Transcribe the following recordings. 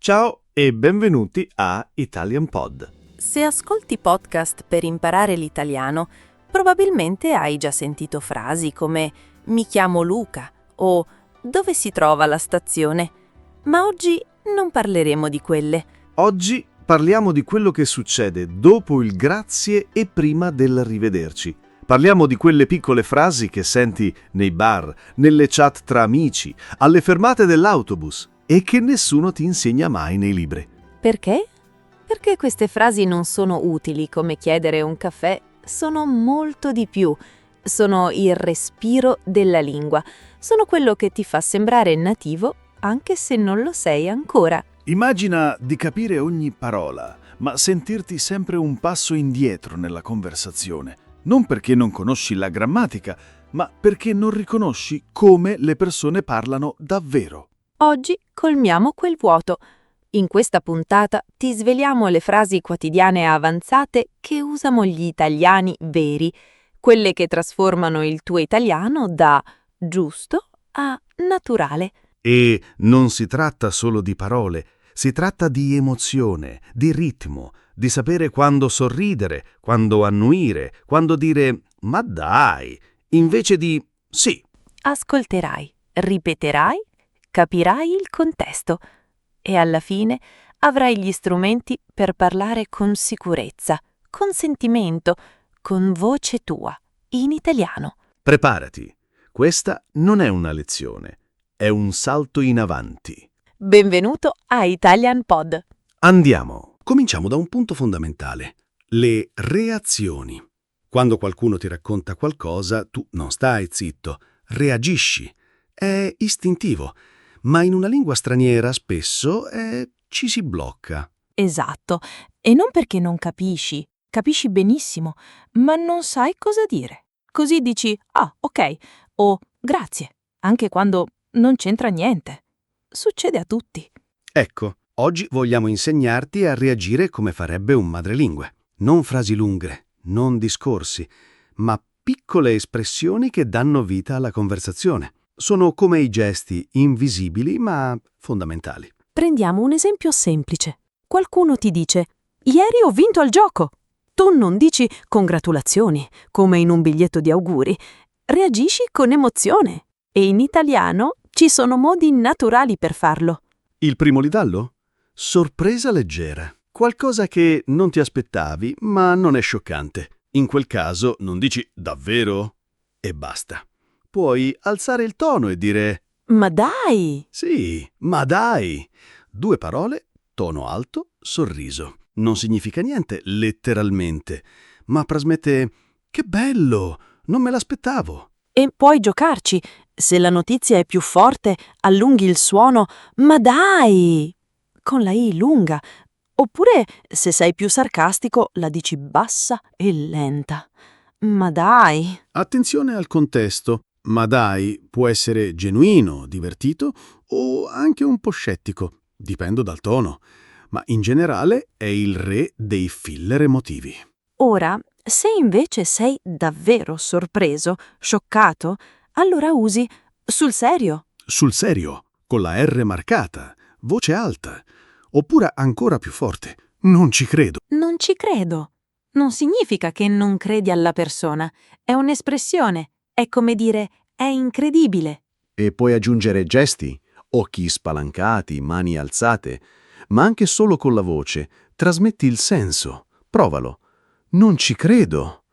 Ciao e benvenuti a Italian Pod. Se ascolti podcast per imparare l'italiano, probabilmente hai già sentito frasi come "mi chiamo Luca" o "dove si trova la stazione?". Ma oggi non parleremo di quelle. Oggi parliamo di quello che succede dopo il grazie e prima dell'arrivederci. Parliamo di quelle piccole frasi che senti nei bar, nelle chat tra amici, alle fermate dell'autobus e che nessuno ti insegna mai nei libri. Perché? Perché queste frasi non sono utili come chiedere un caffè, sono molto di più. Sono il respiro della lingua, sono quello che ti fa sembrare nativo anche se non lo sei ancora. Immagina di capire ogni parola, ma sentirti sempre un passo indietro nella conversazione. Non perché non conosci la grammatica, ma perché non riconosci come le persone parlano davvero. Oggi colmiamo quel vuoto. In questa puntata ti sveliamo le frasi quotidiane avanzate che usano gli italiani veri, quelle che trasformano il tuo italiano da giusto a naturale. E non si tratta solo di parole, si tratta di emozione, di ritmo, di sapere quando sorridere, quando annuire, quando dire «ma dai», invece di «sì». Ascolterai, ripeterai, capirai il contesto e alla fine avrai gli strumenti per parlare con sicurezza, con sentimento, con voce tua, in italiano. Preparati, questa non è una lezione, è un salto in avanti. Benvenuto a Italian Pod. Andiamo. Cominciamo da un punto fondamentale, le reazioni. Quando qualcuno ti racconta qualcosa, tu non stai zitto, reagisci. È istintivo, ma in una lingua straniera spesso ci si blocca. Esatto, e non perché non capisci, capisci benissimo, ma non sai cosa dire. Così dici "ah, ok" o "grazie", anche quando non c'entra niente. Succede a tutti. Ecco, oggi vogliamo insegnarti a reagire come farebbe un madrelingue. Non frasi lunghe, non discorsi, ma piccole espressioni che danno vita alla conversazione. Sono come i gesti invisibili ma fondamentali. Prendiamo un esempio semplice. Qualcuno ti dice "ieri ho vinto al gioco". Tu non dici "congratulazioni", come in un biglietto di auguri. Reagisci con emozione. E in italiano ci sono modi naturali per farlo. Il primo livello? Sorpresa leggera. Qualcosa che non ti aspettavi, ma non è scioccante. In quel caso non dici "davvero?" e basta. Puoi alzare il tono e dire Ma dai! "sì, ma dai!" 2 parole, tono alto, sorriso. Non significa niente letteralmente, ma trasmette "che bello, non me l'aspettavo". E puoi giocarci. Se la notizia è più forte, allunghi il suono "ma dai!" con la I lunga. Oppure, se sei più sarcastico, la dici bassa e lenta. Ma dai! Attenzione al contesto. Ma dai, può essere genuino, divertito o anche un po' scettico, dipende dal tono, ma in generale è il re dei filler emotivi. Ora, se invece sei davvero sorpreso, scioccato, allora usi sul serio. Sul serio, con la R marcata, voce alta, oppure ancora più forte. Non ci credo. Non ci credo. Non significa che non credi alla persona. È un'espressione. È come dire è incredibile. E puoi aggiungere gesti, occhi spalancati, mani alzate, ma anche solo con la voce. Trasmetti il senso. Provalo. Non ci credo.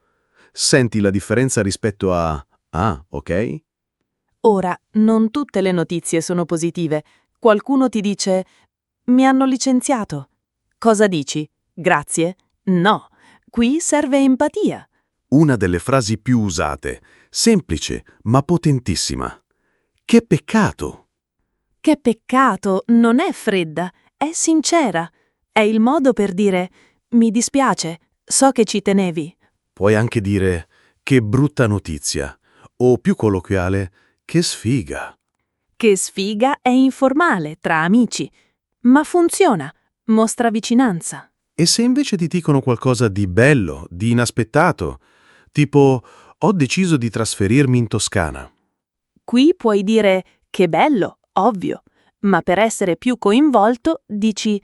Senti la differenza rispetto a "ah, ok"? Ora, non tutte le notizie sono positive. Qualcuno ti dice mi hanno licenziato. Cosa dici? Grazie? No. Qui serve empatia. Una delle frasi più usate, semplice ma potentissima. Che peccato! Che peccato, non è fredda, è sincera. È il modo per dire mi dispiace, so che ci tenevi. Puoi anche dire che brutta notizia, o più colloquiale, che sfiga. Che sfiga è informale, tra amici. Ma funziona, mostra vicinanza. E se invece ti dicono qualcosa di bello, di inaspettato, tipo ho deciso di trasferirmi in Toscana. Qui puoi dire che bello, ovvio. Ma per essere più coinvolto dici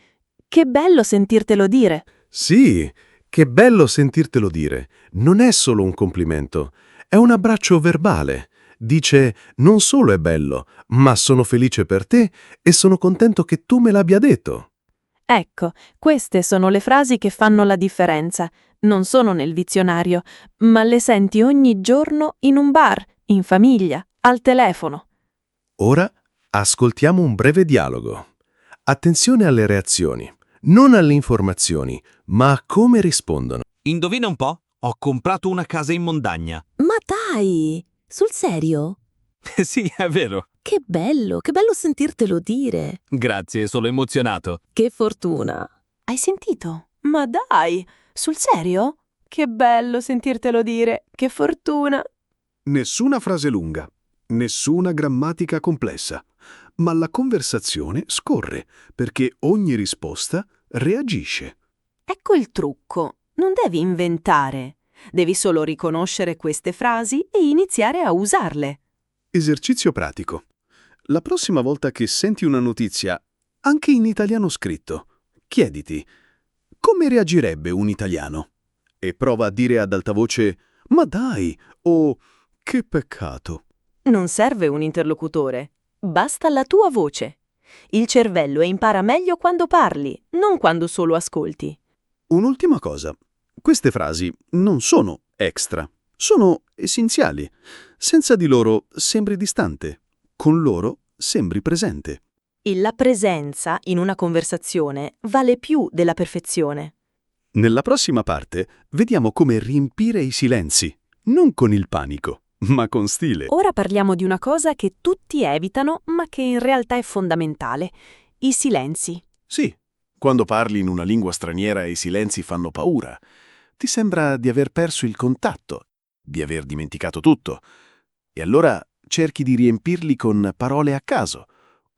«Che bello sentirtelo dire». Sì, che bello sentirtelo dire. Non è solo un complimento, è un abbraccio verbale. Dice, non solo è bello, ma sono felice per te e sono contento che tu me l'abbia detto. Ecco, queste sono le frasi che fanno la differenza. Non sono nel dizionario, ma le senti ogni giorno in un bar, in famiglia, al telefono. Ora ascoltiamo un breve dialogo. Attenzione alle reazioni, non alle informazioni, ma a come rispondono. Indovina un po'? Ho comprato una casa in montagna. Ma dai, sul serio? Sì, è vero. Che bello sentirtelo dire. Grazie, sono emozionato. Che fortuna. Hai sentito? Ma dai, sul serio? Che bello sentirtelo dire, che fortuna. Nessuna frase lunga, nessuna grammatica complessa, ma la conversazione scorre perché ogni risposta reagisce. Ecco il trucco, non devi inventare. Devi solo riconoscere queste frasi e iniziare a usarle. Esercizio pratico. La prossima volta che senti una notizia, anche in italiano scritto, chiediti come reagirebbe un italiano? E prova a dire ad alta voce «Ma dai!» o «Che peccato!». Non serve un interlocutore, basta la tua voce. Il cervello impara meglio quando parli, non quando solo ascolti. Un'ultima cosa. Queste frasi non sono extra, sono essenziali. Senza di loro sembri distante, con loro sembri presente. E la presenza in una conversazione vale più della perfezione. Nella prossima parte vediamo come riempire i silenzi, non con il panico, ma con stile. Ora parliamo di una cosa che tutti evitano, ma che in realtà è fondamentale: i silenzi. Sì, quando parli in una lingua straniera e i silenzi fanno paura. Ti sembra di aver perso il contatto, di aver dimenticato tutto. E allora cerchi di riempirli con parole a caso.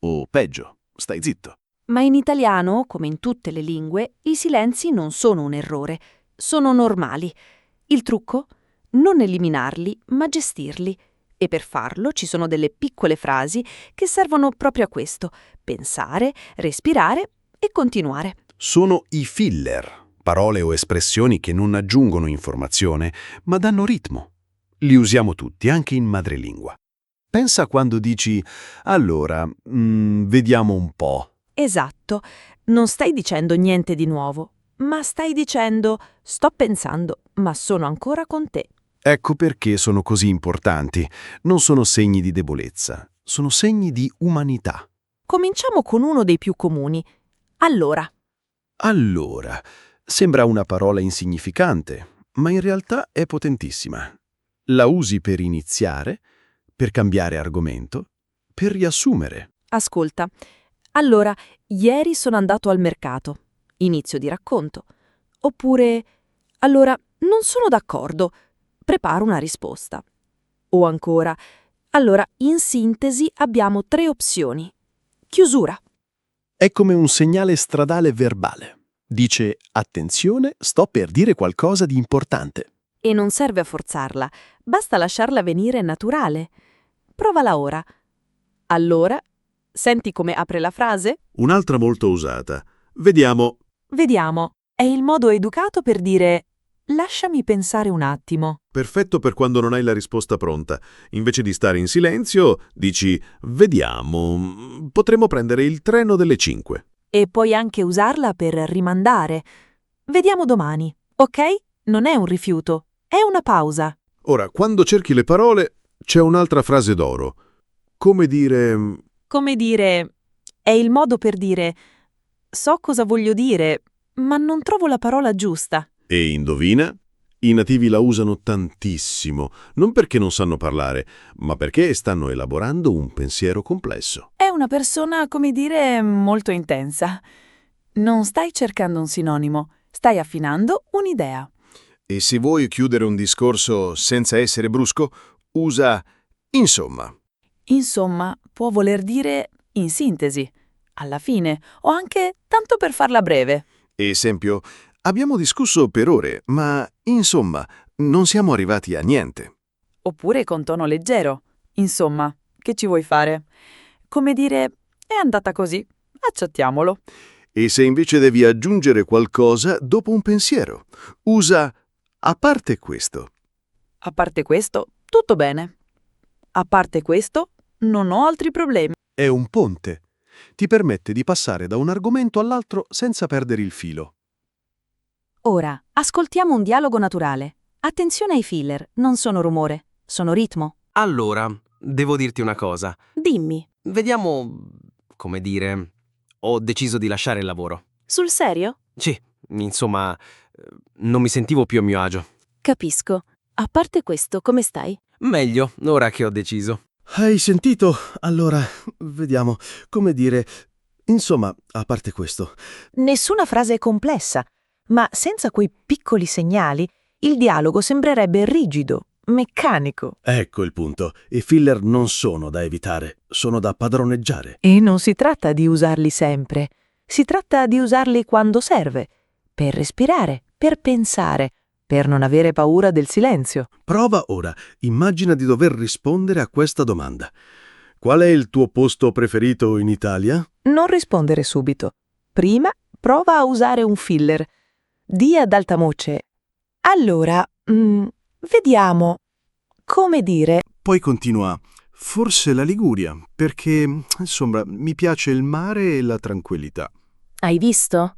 O peggio, stai zitto. Ma in italiano, come in tutte le lingue, i silenzi non sono un errore, sono normali. Il trucco? Non eliminarli, ma gestirli. E per farlo ci sono delle piccole frasi che servono proprio a questo: pensare, respirare e continuare. Sono i filler, parole o espressioni che non aggiungono informazione, ma danno ritmo. Li usiamo tutti, anche in madrelingua. Pensa quando dici «allora, vediamo un po'». Esatto, non stai dicendo niente di nuovo, ma stai dicendo «sto pensando, ma sono ancora con te». Ecco perché sono così importanti. Non sono segni di debolezza, sono segni di umanità. Cominciamo con uno dei più comuni. Allora. Allora, sembra una parola insignificante, ma in realtà è potentissima. La usi per iniziare, per cambiare argomento, per riassumere. Ascolta. Allora, ieri sono andato al mercato. Inizio di racconto. Oppure, allora, non sono d'accordo. Preparo una risposta. O ancora, allora, in sintesi abbiamo 3 opzioni. Chiusura. È come un segnale stradale verbale. Dice «attenzione, sto per dire qualcosa di importante». E non serve a forzarla, basta lasciarla venire naturale. Provala ora. Allora, senti come apre la frase? Un'altra molto usata. Vediamo. Vediamo. È il modo educato per dire «lasciami pensare un attimo». Perfetto per quando non hai la risposta pronta. Invece di stare in silenzio, dici «vediamo, potremmo prendere il treno delle 5». E puoi anche usarla per rimandare. Vediamo domani, ok? Non è un rifiuto, è una pausa. Ora, quando cerchi le parole, c'è un'altra frase d'oro. Come dire... Come dire, è il modo per dire so cosa voglio dire, ma non trovo la parola giusta. E indovina? I nativi la usano tantissimo, non perché non sanno parlare, ma perché stanno elaborando un pensiero complesso. È una persona, come dire, molto intensa. Non stai cercando un sinonimo, stai affinando un'idea. E se vuoi chiudere un discorso senza essere brusco, usa «insomma». Insomma, può voler dire in sintesi, alla fine, o anche tanto per farla breve. Esempio, abbiamo discusso per ore, ma insomma, non siamo arrivati a niente. Oppure con tono leggero. Insomma, che ci vuoi fare? Come dire, È andata così. Accettiamolo. E se invece devi aggiungere qualcosa dopo un pensiero, usa a parte questo. A parte questo, tutto bene. A parte questo, non ho altri problemi. È un ponte. Ti permette di passare da un argomento all'altro senza perdere il filo. Ora, ascoltiamo un dialogo naturale. Attenzione ai filler, non sono rumore, sono ritmo. Allora, devo dirti una cosa. Dimmi, Vediamo, come dire, ho deciso di lasciare il lavoro. sul serio? Sì, insomma, non mi sentivo più a mio agio. Capisco. A parte questo, come stai? Meglio, ora che ho deciso. Hai sentito? Allora, vediamo, come dire... Insomma, a parte questo, Nessuna frase è complessa, ma senza quei piccoli segnali il dialogo sembrerebbe rigido, meccanico. ecco il punto. I filler non sono da evitare, sono da padroneggiare. E non si tratta di usarli sempre, si tratta di usarli quando serve, per respirare, per pensare, per non avere paura del silenzio. Prova ora, immagina di dover rispondere a questa domanda. Qual è il tuo posto preferito in Italia? Non rispondere subito. Prima prova a usare un filler. Di ad alta voce. Allora, vediamo. Come dire, Poi continua. Forse la Liguria, perché, insomma, mi piace il mare e la tranquillità. Hai visto?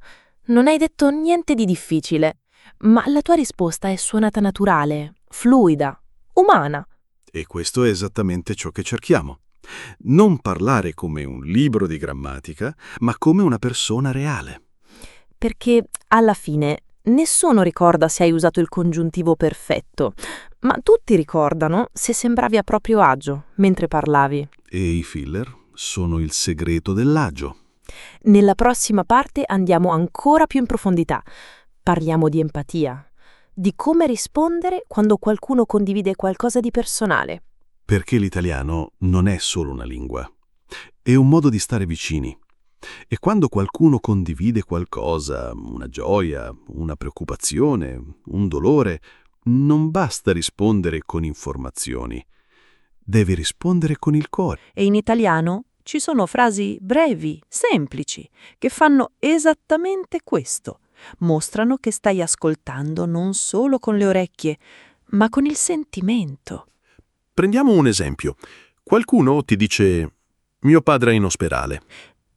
Non hai detto niente di difficile, ma la tua risposta è suonata naturale, fluida, umana. E questo è esattamente ciò che cerchiamo. Non parlare come un libro di grammatica, ma come una persona reale. Perché alla fine nessuno ricorda se hai usato il congiuntivo perfetto, ma tutti ricordano se sembravi a proprio agio mentre parlavi. E i filler sono il segreto dell'agio. Nella prossima parte andiamo ancora più in profondità. Parliamo di empatia, di come rispondere quando qualcuno condivide qualcosa di personale. Perché l'italiano non è solo una lingua, è un modo di stare vicini. E quando qualcuno condivide qualcosa, una gioia, una preoccupazione, un dolore, non basta rispondere con informazioni. Devi rispondere con il cuore. E in italiano ci sono frasi brevi, semplici, che fanno esattamente questo. Mostrano che stai ascoltando non solo con le orecchie, ma con il sentimento. Prendiamo un esempio. Qualcuno ti dice «Mio padre è in ospedale».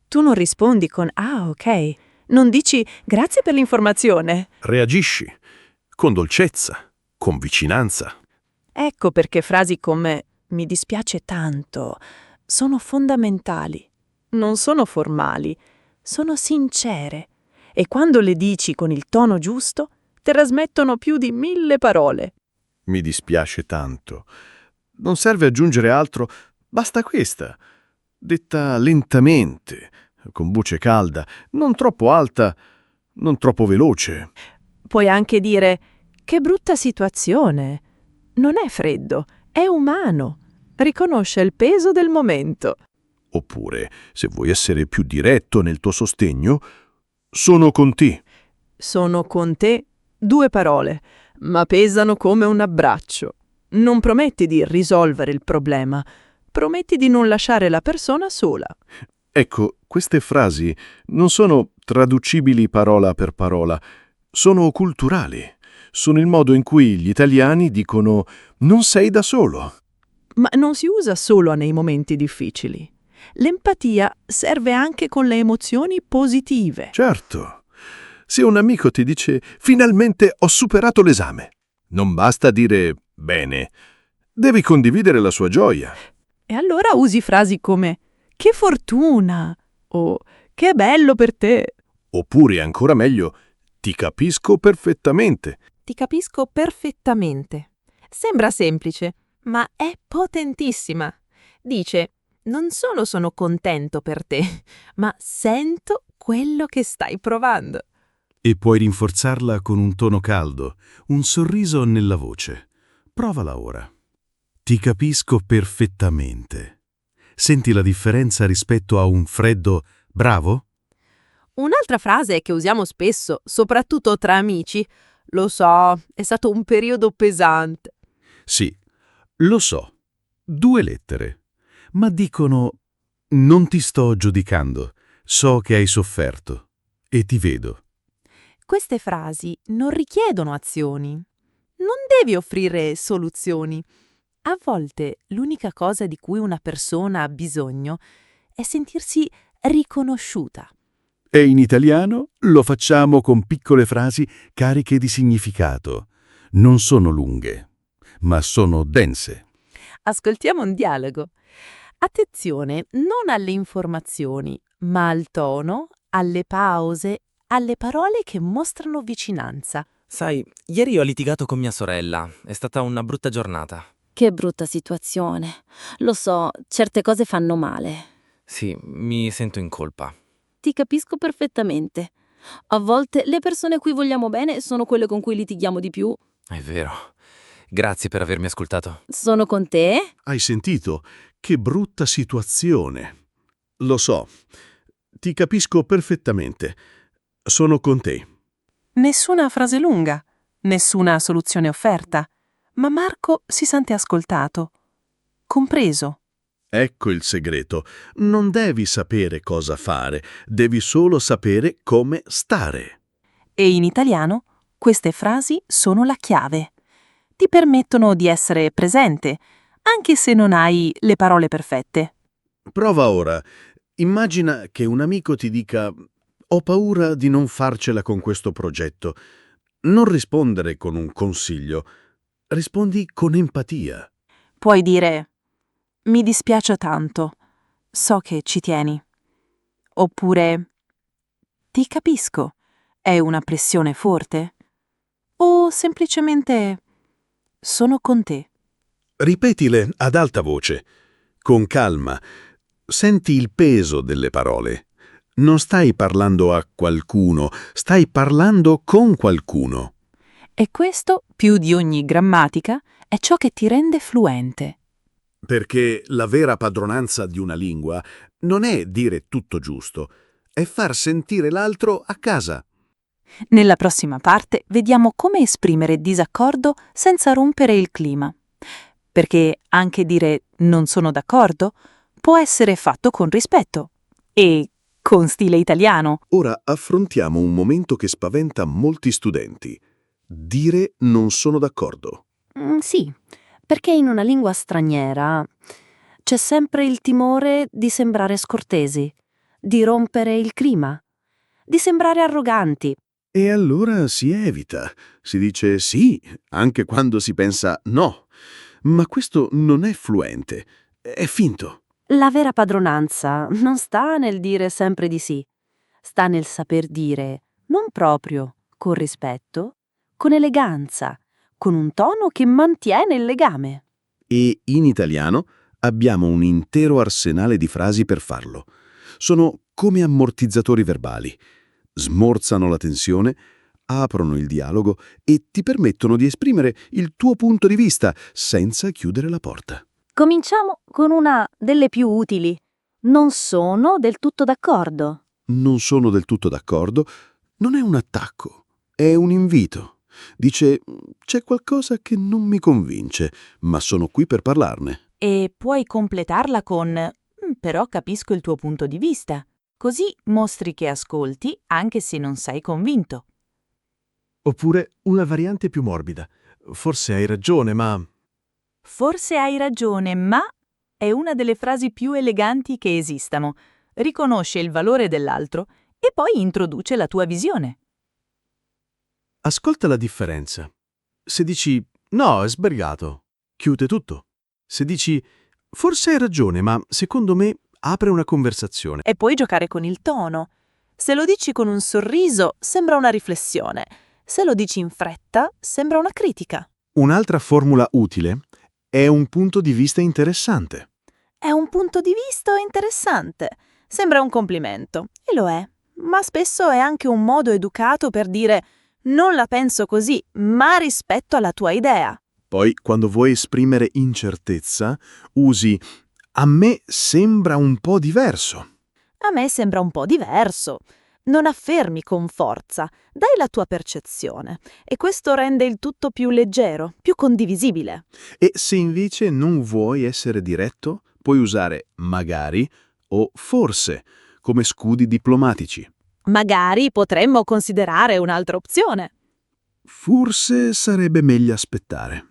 Tu non rispondi con «Ah, ok». Non dici «Grazie per l'informazione». Reagisci con dolcezza, con vicinanza. Ecco perché frasi come «Mi dispiace tanto» sono fondamentali. Non sono formali, sono sincere. E quando le dici con il tono giusto, trasmettono più di 1000 parole. Mi dispiace tanto. Non serve aggiungere altro, basta questa. Detta lentamente, con voce calda, non troppo alta, non troppo veloce. Puoi anche dire «Che brutta situazione». Non è freddo, è umano. Riconosce il peso del momento. Oppure, se vuoi essere più diretto nel tuo sostegno, sono con te. Sono con te 2 parole, ma pesano come un abbraccio. Non prometti di risolvere il problema, prometti di non lasciare la persona sola. Ecco, queste frasi non sono traducibili parola per parola, sono culturali. Sono il modo in cui gli italiani dicono «non sei da solo». Ma non si usa solo nei momenti difficili. L'empatia serve anche con le emozioni positive. Certo. Se un amico ti dice «finalmente ho superato l'esame», non basta dire «bene». Devi condividere la sua gioia. E allora usi frasi come «Che fortuna!» o «Che bello per te!» Oppure, ancora meglio, «ti capisco perfettamente». Ti capisco perfettamente. Sembra semplice, ma è potentissima. Dice, non solo sono contento per te, ma sento quello che stai provando. E puoi rinforzarla con un tono caldo, un sorriso nella voce. Provala ora. Ti capisco perfettamente. Senti la differenza rispetto a un freddo bravo? Un'altra frase che usiamo spesso, soprattutto tra amici, lo so, è stato un periodo pesante. Sì, lo so. 2 lettere. Ma dicono Non ti sto giudicando. So che hai sofferto. E ti vedo. Queste frasi non richiedono azioni. Non devi offrire soluzioni. A volte l'unica cosa di cui una persona ha bisogno è sentirsi riconosciuta. E in italiano lo facciamo con piccole frasi cariche di significato. Non sono lunghe, ma sono dense. Ascoltiamo un dialogo. Attenzione non alle informazioni, ma al tono, alle pause, alle parole che mostrano vicinanza. Sai, ieri ho litigato con mia sorella. È stata una brutta giornata. Che brutta situazione. Lo so, certe cose fanno male. Sì, mi sento in colpa. Ti capisco perfettamente. A volte le persone a cui vogliamo bene sono quelle con cui litighiamo di più. È vero. Grazie per avermi ascoltato. Sono con te? Hai sentito? Che brutta situazione. Lo so. Ti capisco perfettamente. Sono con te. Nessuna frase lunga, nessuna soluzione offerta, ma Marco si sente ascoltato, compreso. Ecco il segreto. Non devi sapere cosa fare, devi solo sapere come stare. E in italiano queste frasi sono la chiave. Ti permettono di essere presente, anche se non hai le parole perfette. Prova ora. Immagina che un amico ti dica: «Ho paura di non farcela con questo progetto». Non rispondere con un consiglio. Rispondi con empatia. Puoi dire: mi dispiace tanto, so che ci tieni. Oppure: ti capisco, è una pressione forte. O semplicemente: sono con te. Ripetile ad alta voce, con calma. Senti il peso delle parole. Non stai parlando a qualcuno, stai parlando con qualcuno. E questo, più di ogni grammatica, è ciò che ti rende fluente. Perché la vera padronanza di una lingua non è dire tutto giusto, è far sentire l'altro a casa. Nella prossima parte vediamo come esprimere disaccordo senza rompere il clima. Perché anche dire non sono d'accordo può essere fatto con rispetto e con stile italiano. Ora affrontiamo un momento che spaventa molti studenti. Dire non sono d'accordo. Sì, perché in una lingua straniera c'è sempre il timore di sembrare scortesi, di rompere il clima, di sembrare arroganti. E allora si evita. Si dice sì, anche quando si pensa no. Ma questo non è fluente, è finto. La vera padronanza non sta nel dire sempre di sì, sta nel saper dire non proprio, con rispetto, con eleganza, con un tono che mantiene il legame. E in italiano abbiamo un intero arsenale di frasi per farlo. Sono come ammortizzatori verbali. Smorzano la tensione, aprono il dialogo e ti permettono di esprimere il tuo punto di vista senza chiudere la porta. Cominciamo con una delle più utili. Non sono del tutto d'accordo. Non sono del tutto d'accordo. Non è un attacco, è un invito. Dice: c'è qualcosa che non mi convince, ma sono qui per parlarne. E puoi completarla con però capisco il tuo punto di vista. Così mostri che ascolti anche se non sei convinto. Oppure una variante più morbida. Forse hai ragione, ma... Forse hai ragione, ma è una delle frasi più eleganti che esistano. Riconosce il valore dell'altro e poi introduce la tua visione. Ascolta la differenza. Se dici no, è sbagliato, chiude tutto. Se dici forse hai ragione, ma secondo me apre una conversazione. E puoi giocare con il tono. Se lo dici con un sorriso, sembra una riflessione. Se lo dici in fretta, sembra una critica. Un'altra formula utile è un punto di vista interessante. È un punto di vista interessante. Sembra un complimento, e lo è. Ma spesso è anche un modo educato per dire non la penso così, ma rispetto alla tua idea. Poi, quando vuoi esprimere incertezza, usi a me sembra un po' diverso. A me sembra un po' diverso. Non affermi con forza, dai la tua percezione e questo rende il tutto più leggero, più condivisibile. E se invece non vuoi essere diretto, puoi usare magari o forse, come scudi diplomatici. Magari potremmo considerare un'altra opzione. Forse sarebbe meglio aspettare.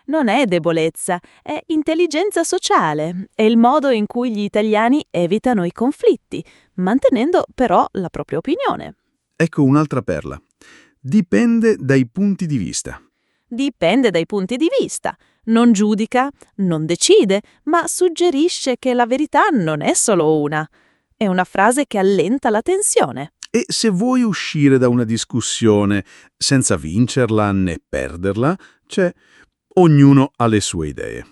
Non è debolezza, è intelligenza sociale. È il modo in cui gli italiani evitano i conflitti, mantenendo però la propria opinione. Ecco un'altra perla. Dipende dai punti di vista. Dipende dai punti di vista. Non giudica, non decide, ma suggerisce che la verità non è solo una. È una frase che allenta la tensione. E se vuoi uscire da una discussione senza vincerla né perderla, ognuno ha le sue idee.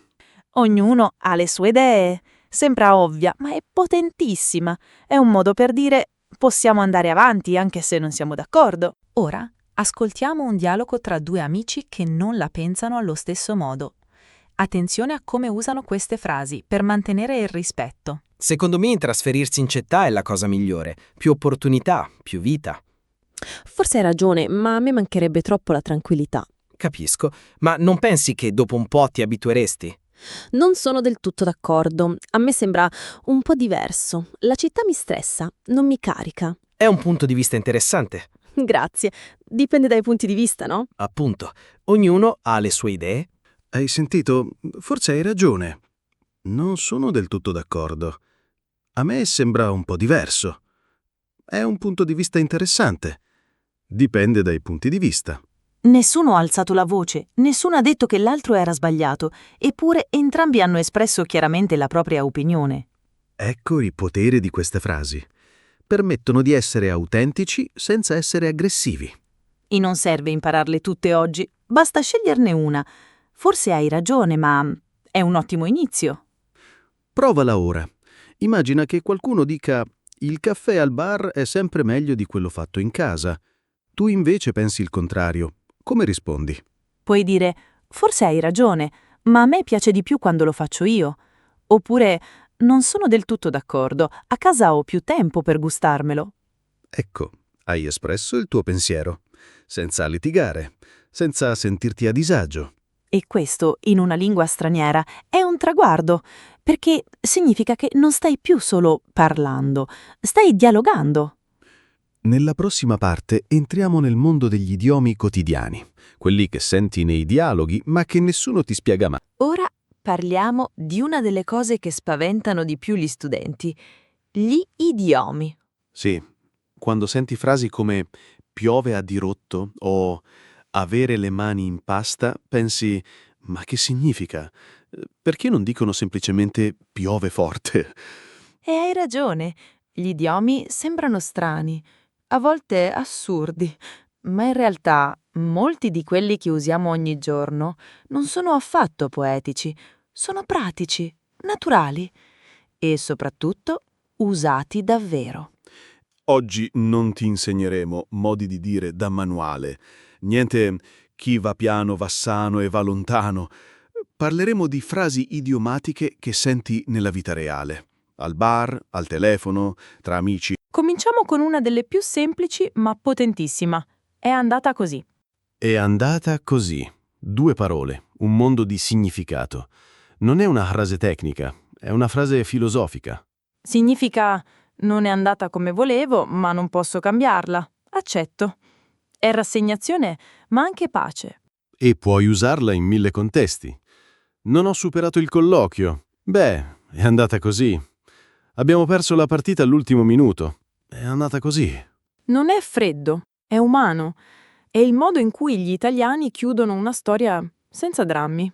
Ognuno ha le sue idee. Sembra ovvia, ma è potentissima. È un modo per dire possiamo andare avanti anche se non siamo d'accordo. Ora ascoltiamo un dialogo tra due amici che non la pensano allo stesso modo. Attenzione a come usano queste frasi per mantenere il rispetto. Secondo me trasferirsi in città è la cosa migliore. Più opportunità, più vita. Forse hai ragione, ma a me mancherebbe troppo la tranquillità. Capisco, ma non pensi che dopo un po' ti abitueresti? Non sono del tutto d'accordo. A me sembra un po' diverso. La città mi stressa, non mi carica. È un punto di vista interessante. Grazie. Dipende dai punti di vista, no? Appunto, ognuno ha le sue idee. Hai sentito? Forse hai ragione. Non sono del tutto d'accordo. A me sembra un po' diverso. È un punto di vista interessante. Dipende dai punti di vista. Nessuno ha alzato la voce, nessuno ha detto che l'altro era sbagliato, eppure entrambi hanno espresso chiaramente la propria opinione. Ecco il potere di queste frasi. Permettono di essere autentici senza essere aggressivi. E non serve impararle tutte oggi, basta sceglierne una. Forse hai ragione, ma è un ottimo inizio. Provala ora. Immagina che qualcuno dica «Il caffè al bar è sempre meglio di quello fatto in casa». Tu invece pensi il contrario. Come rispondi? Puoi dire, forse hai ragione, ma a me piace di più quando lo faccio io. Oppure, non sono del tutto d'accordo, a casa ho più tempo per gustarmelo. Ecco, hai espresso il tuo pensiero, senza litigare, senza sentirti a disagio. E questo, in una lingua straniera, è un traguardo, perché significa che non stai più solo parlando, stai dialogando. Nella prossima parte entriamo nel mondo degli idiomi quotidiani, quelli che senti nei dialoghi ma che nessuno ti spiega mai. Ora parliamo di una delle cose che spaventano di più gli studenti, gli idiomi. Sì, quando senti frasi come piove a dirotto o avere le mani in pasta, pensi ma che significa? Perché non dicono semplicemente piove forte? E hai ragione, gli idiomi sembrano strani, a volte assurdi, ma in realtà molti di quelli che usiamo ogni giorno non sono affatto poetici, sono pratici, naturali e soprattutto usati davvero. Oggi non ti insegneremo modi di dire da manuale. Niente chi va piano va sano e va lontano. Parleremo di frasi idiomatiche che senti nella vita reale. Al bar, al telefono, tra amici. Cominciamo con una delle più semplici ma potentissima. È andata così. È andata così. 2 parole, un mondo di significato. Non è una frase tecnica, è una frase filosofica. Significa non è andata come volevo, ma non posso cambiarla. Accetto. È rassegnazione, ma anche pace. E puoi usarla in 1000 contesti. Non ho superato il colloquio. Beh, è andata così. Abbiamo perso la partita all'ultimo minuto. È andata così. Non è freddo, è umano. È il modo in cui gli italiani chiudono una storia senza drammi.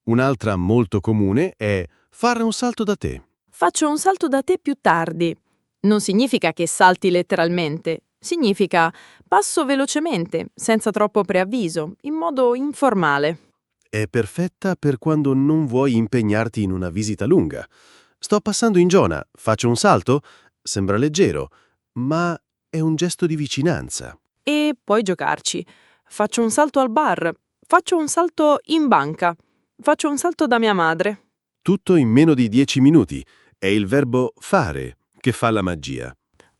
Un'altra molto comune è fare un salto da te. Faccio un salto da te più tardi. Non significa che salti letteralmente. Significa passo velocemente, senza troppo preavviso, in modo informale. È perfetta per quando non vuoi impegnarti in una visita lunga. Sto passando in zona, faccio un salto? Sembra leggero, ma è un gesto di vicinanza. E puoi giocarci. Faccio un salto al bar. Faccio un salto in banca. Faccio un salto da mia madre. Tutto in meno di 10 minuti. È il verbo fare che fa la magia.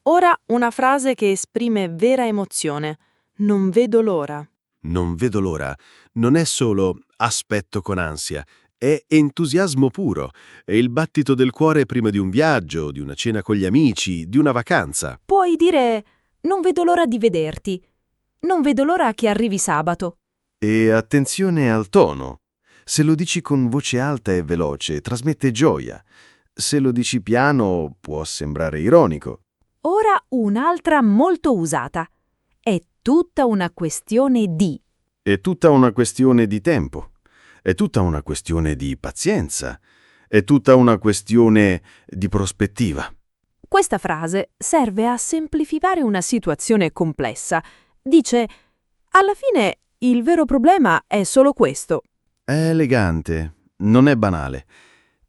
Ora una frase che esprime vera emozione. Non vedo l'ora. Non vedo l'ora. Non è solo aspetto con ansia. È entusiasmo puro, è il battito del cuore prima di un viaggio, di una cena con gli amici, di una vacanza. Puoi dire non vedo l'ora di vederti. Non vedo l'ora che arrivi sabato. E attenzione al tono. Se lo dici con voce alta e veloce, trasmette gioia. Se lo dici piano, può sembrare ironico. Ora un'altra molto usata. È tutta una questione di. È tutta una questione di tempo. È tutta una questione di pazienza. È tutta una questione di prospettiva. Questa frase serve a semplificare una situazione complessa. Dice, alla fine il vero problema è solo questo. È elegante, non è banale.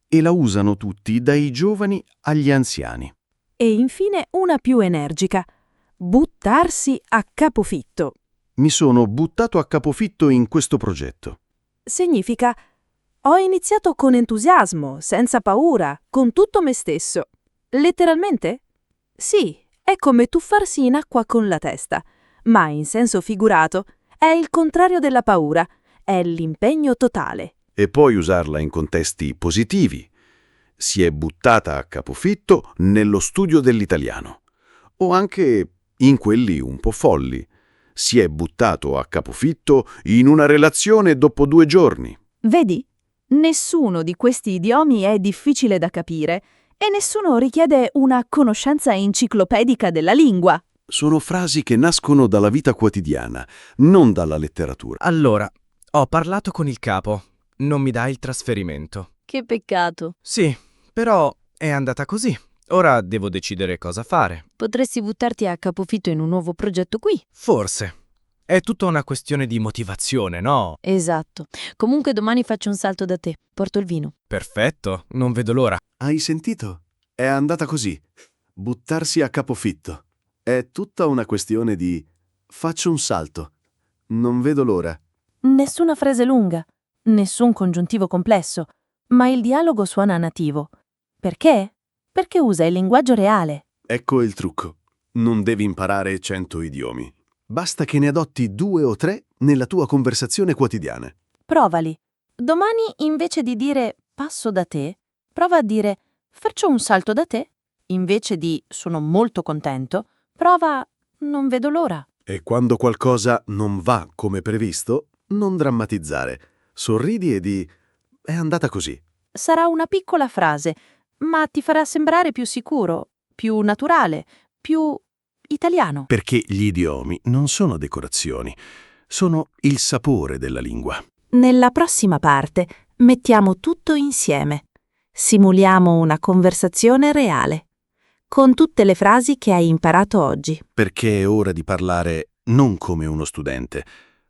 E la usano tutti, dai giovani agli anziani. E infine una più energica. Buttarsi a capofitto. Mi sono buttato a capofitto in questo progetto. Significa, ho iniziato con entusiasmo, senza paura, con tutto me stesso. Letteralmente? Sì, è come tuffarsi in acqua con la testa, ma in senso figurato è il contrario della paura, è l'impegno totale. E poi usarla in contesti positivi. Si è buttata a capofitto nello studio dell'italiano. O anche in quelli un po' folli. Si è buttato a capofitto in una relazione dopo 2 giorni. Vedi? Nessuno di questi idiomi è difficile da capire e nessuno richiede una conoscenza enciclopedica della lingua. Sono frasi che nascono dalla vita quotidiana, non dalla letteratura. Allora, ho parlato con il capo. Non mi dà il trasferimento. Che peccato. Sì, però è andata così. Ora devo decidere cosa fare. Potresti buttarti a capofitto in un nuovo progetto qui. Forse. È tutta una questione di motivazione, no? Esatto. Comunque domani faccio un salto da te. Porto il vino. Perfetto, non vedo l'ora. Hai sentito? È andata così. Buttarsi a capofitto. È tutta una questione di faccio un salto. Non vedo l'ora. Nessuna frase lunga, nessun congiuntivo complesso, ma il dialogo suona nativo. Perché? Perché usa il linguaggio reale. Ecco il trucco. Non devi imparare 100 idiomi. Basta che ne adotti 2 o 3 nella tua conversazione quotidiana. Provali. Domani, invece di dire passo da te, prova a dire faccio un salto da te. Invece di sono molto contento, prova non vedo l'ora. E quando qualcosa non va come previsto, non drammatizzare. Sorridi e di è andata così. Sarà una piccola frase, ma ti farà sembrare più sicuro, più naturale, più italiano. Perché gli idiomi non sono decorazioni, sono il sapore della lingua. Nella prossima parte mettiamo tutto insieme. Simuliamo una conversazione reale, con tutte le frasi che hai imparato oggi. Perché è ora di parlare non come uno studente,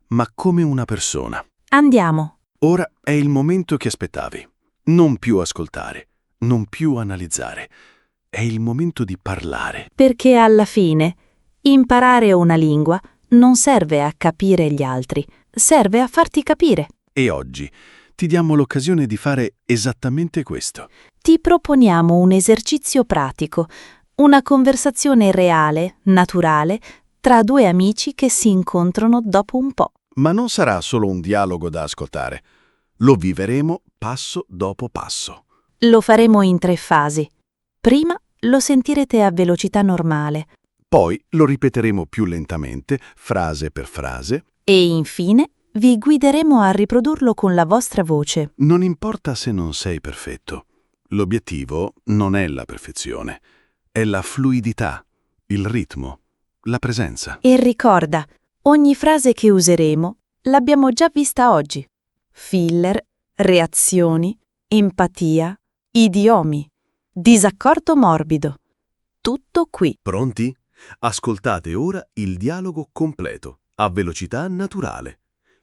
ma come una persona. Andiamo. Ora è il momento che aspettavi. Non più ascoltare, non più analizzare. È il momento di parlare. Perché alla fine, imparare una lingua non serve a capire gli altri, serve a farti capire. E oggi ti diamo l'occasione di fare esattamente questo. Ti proponiamo un esercizio pratico, una conversazione reale, naturale, tra 2 amici che si incontrano dopo un po'. Ma non sarà solo un dialogo da ascoltare. Lo viveremo passo dopo passo. Lo faremo in 3 fasi. Prima lo sentirete a velocità normale. Poi lo ripeteremo più lentamente, frase per frase. E infine vi guideremo a riprodurlo con la vostra voce. Non importa se non sei perfetto. L'obiettivo non è la perfezione, è la fluidità, il ritmo, la presenza. E ricorda, ogni frase che useremo l'abbiamo già vista oggi. Filler, reazioni, empatia, idiomi, disaccordo morbido. Tutto qui. Pronti? Ascoltate ora il dialogo completo, a velocità naturale.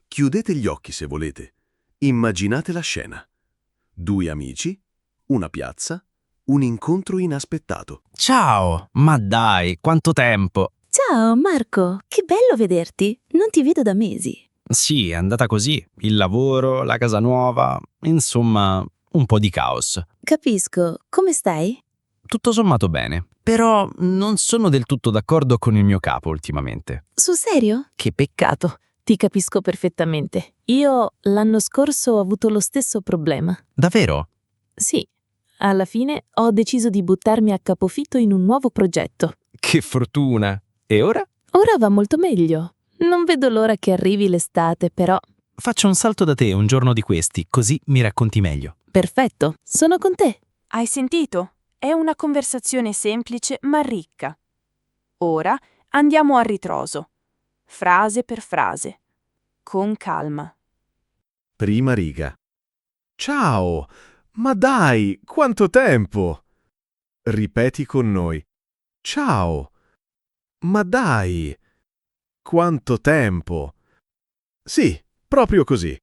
Chiudete gli occhi se volete. Immaginate la scena. 2 amici, una piazza, un incontro inaspettato. Ciao! Ma dai, quanto tempo! Ciao Marco, che bello vederti. Non ti vedo da mesi. Sì, è andata così. Il lavoro, la casa nuova, insomma, un po' di caos. Capisco. Come stai? Tutto sommato bene. Però non sono del tutto d'accordo con il mio capo ultimamente. Sul serio? Che peccato. Ti capisco perfettamente. Io l'anno scorso ho avuto lo stesso problema. Davvero? Sì, alla fine ho deciso di buttarmi a capofitto in un nuovo progetto. Che fortuna! E ora? Ora va molto meglio. Non vedo l'ora che arrivi l'estate, però. Faccio un salto da te un giorno di questi, così mi racconti meglio. Perfetto, sono con te. Hai sentito? È una conversazione semplice ma ricca. Ora andiamo a ritroso, frase per frase, con calma. Prima riga. Ciao! Ma dai, quanto tempo! Ripeti con noi. Ciao! Ma dai! Quanto tempo! Sì, proprio così.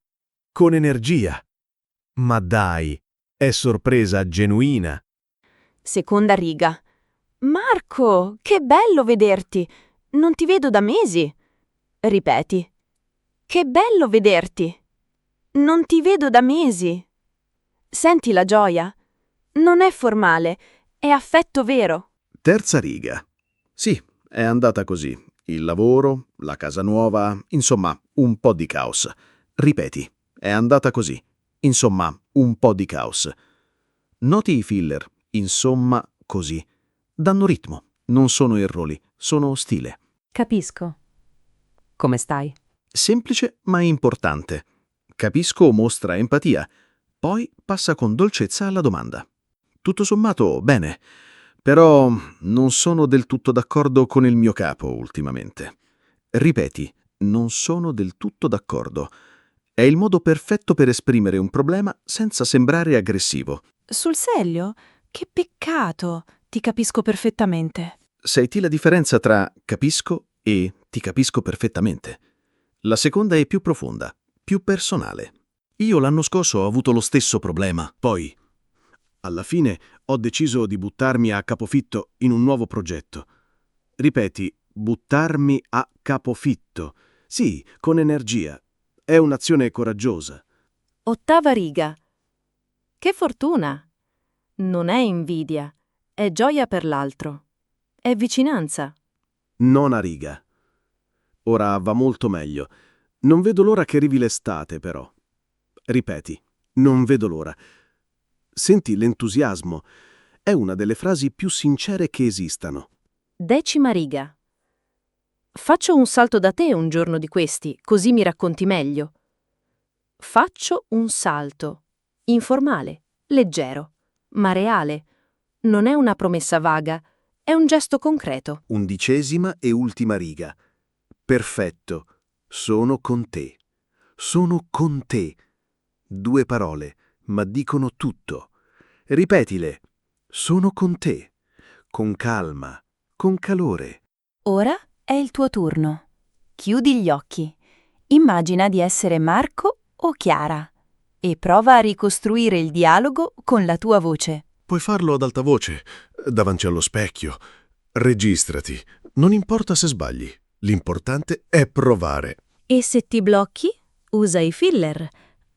Con energia. Ma dai, è sorpresa genuina. Seconda riga. Marco, che bello vederti! Non ti vedo da mesi. Ripeti. Che bello vederti! Non ti vedo da mesi. Senti la gioia? Non è formale, è affetto vero. Terza riga. Sì, è andata così. Il lavoro, la casa nuova, insomma, un po' di caos. Ripeti, è andata così. Insomma, un po' di caos. Noti i filler, insomma, così. Danno ritmo, non sono errori, sono stile. Capisco. Come stai? Semplice ma importante. Capisco mostra empatia, poi passa con dolcezza alla domanda. Tutto sommato, bene, però non sono del tutto d'accordo con il mio capo ultimamente. Ripeti, non sono del tutto d'accordo. È il modo perfetto per esprimere un problema senza sembrare aggressivo. Sul serio? Che peccato! Ti capisco perfettamente. Senti la differenza tra capisco e ti capisco perfettamente? La seconda è più profonda, più personale. Io l'anno scorso ho avuto lo stesso problema. Poi, alla fine, ho deciso di buttarmi a capofitto in un nuovo progetto. Ripeti, buttarmi a capofitto. Sì, con energia. È un'azione coraggiosa. Ottava riga. Che fortuna! Non è invidia, è gioia per l'altro. È vicinanza. Nona riga. Ora va molto meglio. Non vedo l'ora che arrivi l'estate, però. Ripeti, non vedo l'ora. Senti l'entusiasmo. È una delle frasi più sincere che esistano. Decima riga. Faccio un salto da te un giorno di questi, così mi racconti meglio. Faccio un salto. Informale, leggero, ma reale. Non è una promessa vaga, è un gesto concreto. 11ª e ultima riga. Perfetto. Sono con te. Sono con te. 2 parole, ma dicono tutto. Ripetile. Sono con te. Con calma, con calore. Ora è il tuo turno. Chiudi gli occhi. Immagina di essere Marco o Chiara e prova a ricostruire il dialogo con la tua voce. Puoi farlo ad alta voce, davanti allo specchio. Registrati. Non importa se sbagli. L'importante è provare. E se ti blocchi, usa i filler.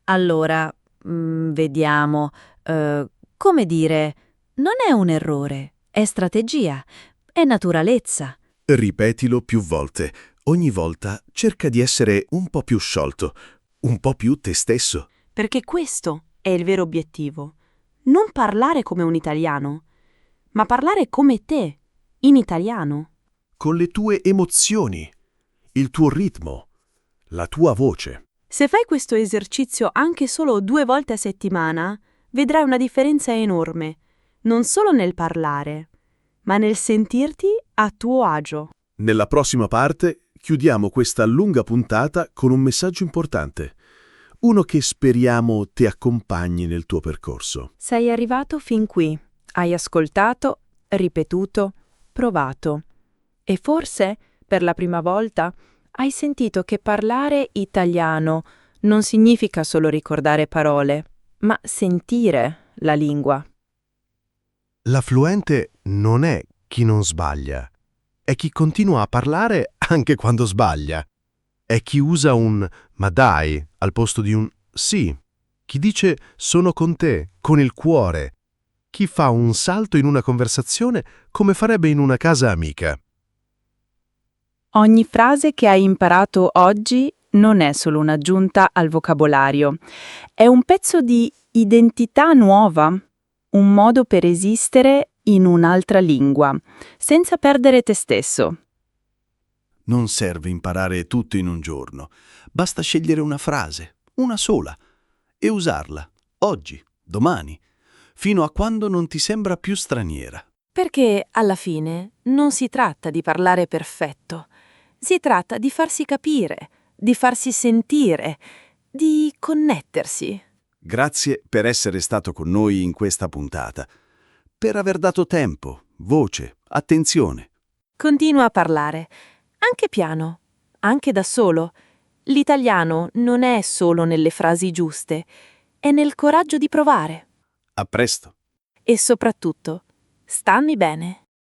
Allora, vediamo. Come dire, non è un errore, è strategia, è naturalezza. Ripetilo più volte. Ogni volta cerca di essere un po' più sciolto, un po' più te stesso. Perché questo è il vero obiettivo. Non parlare come un italiano, ma parlare come te, in italiano. Con le tue emozioni, il tuo ritmo, la tua voce. Se fai questo esercizio anche solo 2 volte a settimana, vedrai una differenza enorme, non solo nel parlare, ma nel sentirti a tuo agio. Nella prossima parte chiudiamo questa lunga puntata con un messaggio importante, uno che speriamo ti accompagni nel tuo percorso. Sei arrivato fin qui, hai ascoltato, ripetuto, provato. E forse, per la prima volta, hai sentito che parlare italiano non significa solo ricordare parole, ma sentire la lingua. La fluente non è chi non sbaglia, è chi continua a parlare anche quando sbaglia. È chi usa un «ma dai» al posto di un «sì». Chi dice «sono con te», con il cuore. Chi fa un salto in una conversazione come farebbe in una casa amica. Ogni frase che hai imparato oggi non è solo un'aggiunta al vocabolario, è un pezzo di identità nuova, un modo per esistere in un'altra lingua, senza perdere te stesso. Non serve imparare tutto in un giorno, basta scegliere una frase, una sola, e usarla, oggi, domani, fino a quando non ti sembra più straniera. Perché alla fine non si tratta di parlare perfetto, si tratta di farsi capire, di farsi sentire, di connettersi. Grazie per essere stato con noi in questa puntata, per aver dato tempo, voce, attenzione. Continua a parlare, anche piano, anche da solo. L'italiano non è solo nelle frasi giuste, è nel coraggio di provare. A presto. E soprattutto, stammi bene.